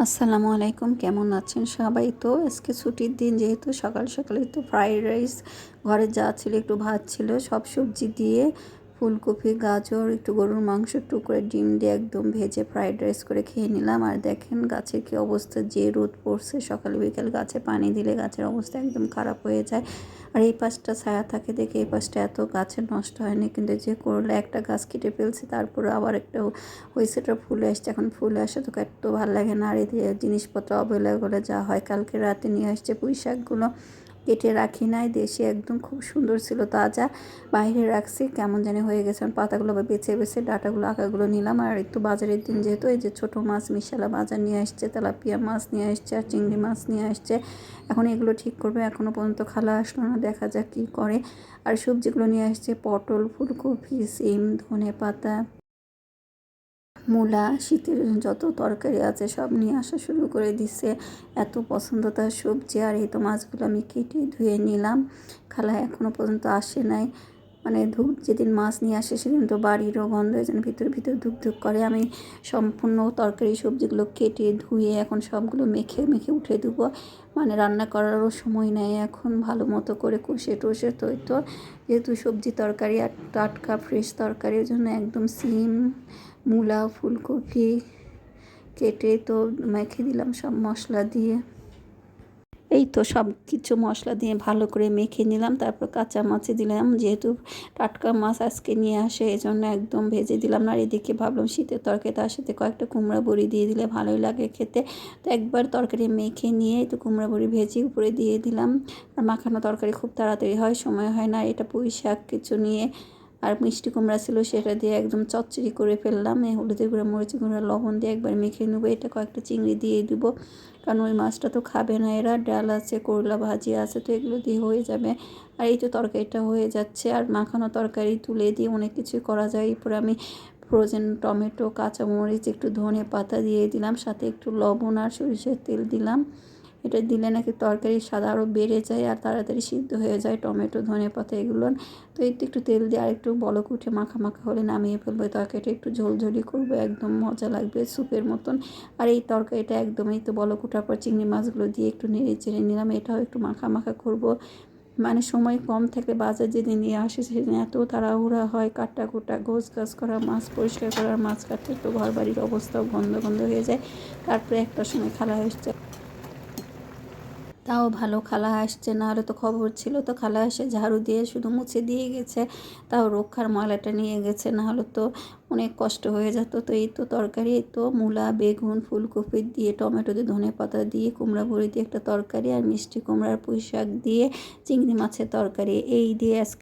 আসসালামু আলাইকুম, কেমন আছেন সবাই? তো আজকে ছুটির দিন, যেহেতু সকাল সকালে তো ফ্রাইড রাইস ঘরে যা ছিল, একটু ভাত ছিল, সব সবজি দিয়ে ফুলকপি, গাজর, একটু গরুর মাংস, টুকরে ডিম দিয়ে একদম ভেজে ফ্রাইড রাইস করে খেয়ে নিলাম। আর দেখেন গাছের কী অবস্থা, যে রোদ পড়ছে, সকালে বিকেল গাছে পানি দিলে গাছের অবস্থা একদম খারাপ হয়ে যায়। আর এই পাশটা ছায়া থাকে দেখে এই পাশটা এত গাছের নষ্ট হয়নি, কিন্তু যে করলে একটা গাছ কেটে ফেলছে, তারপরে আবার একটা হয়েছে, এটা ফুলে আসছে। এখন ফুলে আসে তো এত ভালো লাগে না। আর এই জিনিসপত্র অবেলাগুলো যা হয়, কালকে রাতে নিয়ে আসছে পুঁই শাকগুলো, কেটে রাখি নাই, দেশি একদম খুব সুন্দর ছিল, তাজা। বাইরে রাখছি, কেমন জানি হয়ে গেছে। পাতাগুলো বেছে বেছে ডাটাগুলো আঁকাগুলো নিলাম। আর একটু বাজারের দিন যেহেতু, এই যে ছোটো মাছ মিশালা বাজার নিয়ে আসছে, তেলাপিয়া মাছ নিয়ে আসছে আর চিংড়ি মাছ নিয়ে আসছে। এখন এগুলো ঠিক করবে, এখনও পর্যন্ত খালা আসলো না, দেখা যাক কী করে। আর সবজিগুলো নিয়ে আসছে পটল, ফুলকপি, সিম, ধনে পাতা, মূলা, শীতের যত তরকারি আছে সব নিয়ে আসা শুরু করে দিছে। এত পছন্দ তার সবজি। আর এই তো মাছগুলো আমি কেটে ধুয়ে নিলাম। খালা এখনও পর্যন্ত আসে নাই, মানে যেদিন মাছ নিয়ে আসে সেদিন তো বাড়িরও গন্ধ হয়ে যেন ভিতরে ভিতরে ধুক ধুক করে। আমি সম্পূর্ণ তরকারি সবজিগুলো কেটে ধুয়ে এখন সবগুলো মেখে মেখে উঠে দেবো, মানে রান্না করারও সময় নেই এখন, ভালো মতো করে কষে টষে। তো যেহেতু সবজি তরকারি আর টাটকা ফ্রেশ তরকারির জন্য একদম সিম, মূলা, ফুলকপি কেটে তো মেখে দিলাম সব মশলা দিয়ে। এই তো সব কিছু মশলা দিয়ে ভালো করে মেখে নিলাম, তারপর কাঁচা মাছে দিলাম, যেহেতু টাটকা মাছ আজকে নিয়ে আসে এজন্য একদম ভেজে দিলাম। আর এদিকে ভাবলাম শীতের তরকারি, তার সাথে কয়েকটা কুমড়া বড়ি দিয়ে দিলে ভালোই লাগে খেতে। তো একবার তরকারি মেখে নিয়ে তো কুমড়া বড়ি ভেজে উপরে দিয়ে দিলাম। আর মাখানো তরকারি খুব তাড়াতাড়ি হয়, সময় হয় না। এটা পুঁই শাক কিছু নিয়ে আর মিষ্টি কুমড়া ছিল, সেটা দিয়ে একদম চচ্চড়ি করে ফেললাম। এই হলুদের গুঁড়া, মরিচের গুঁড়া, লবণ দিয়ে একবার মেখে নেবো। এটা কয়েকটা চিংড়ি দিয়ে দেবো, কারণ ওই মাছটা তো খাবে না এরা। ডাল আছে, করলা ভাজি আছে, তো এগুলো দিয়ে হয়ে যাবে। আর এই তো তরকারিটা হয়ে যাচ্ছে। আর মাখানো তরকারি তুলে দিয়ে অনেক কিছুই করা যায়। এরপরে আমি ফ্রোজেন টমেটো, কাঁচামরিচ, একটু ধনে পাতা দিয়ে দিলাম, সাথে একটু লবণ আর সরিষার তেল দিলাম। এটা দিলে নাকি তরকারির স্বাদ আরও বেড়ে যায় আর তাড়াতাড়ি সিদ্ধ হয়ে যায়, টমেটো, ধনে পাতা এগুলো। তো এই তো একটু তেল দিয়ে আর একটু বলক উঠে মাখা মাখা হলে নামিয়ে ফেলবো। তরকারিটা একটু ঝোলঝোলি করবো, একদম মজা লাগবে স্যুপের মতন। আর এই তরকারিটা একদমই তো বলক ওঠার পর চিংড়ি মাছগুলো দিয়ে একটু নেড়ে চেড়ে নিলাম, এটাও একটু মাখা মাখা করবো। মানে সময় কম থাকলে বাজার যেদিন নিয়ে আসে সেদিন এত তাড়াহুড়া হয়, কাটা কুটা গোছ গাছ করা, মাছ পরিষ্কার করার, মাছ কাটতে তো ঘর বাড়ির অবস্থাও গন্ধ গন্ধ হয়ে যায়। তারপরে একটা সময় খালা এসছে, তাও ভালো খালা আসছে, না হলে তো খবর ছিল। তো খালা এসে ঝাড়ু দিয়ে শুধু মুছে দিয়ে গেছে, তাও রক্ষার ময়লাটা নিয়ে গেছে, না হলে তো অনেক কষ্ট হয়ে যেত। তো এই তো তরকারি, এই তো মূলা, বেগুন, ফুলকপি দিয়ে, টমেটো দিয়ে, ধনে পাতা দিয়ে, কুমড়া বড়ি দিয়ে একটা তরকারি, আর মিষ্টি কুমড়ার পুঁই শাক দিয়ে চিংড়ি মাছের তরকারি, এই দিয়ে আজকে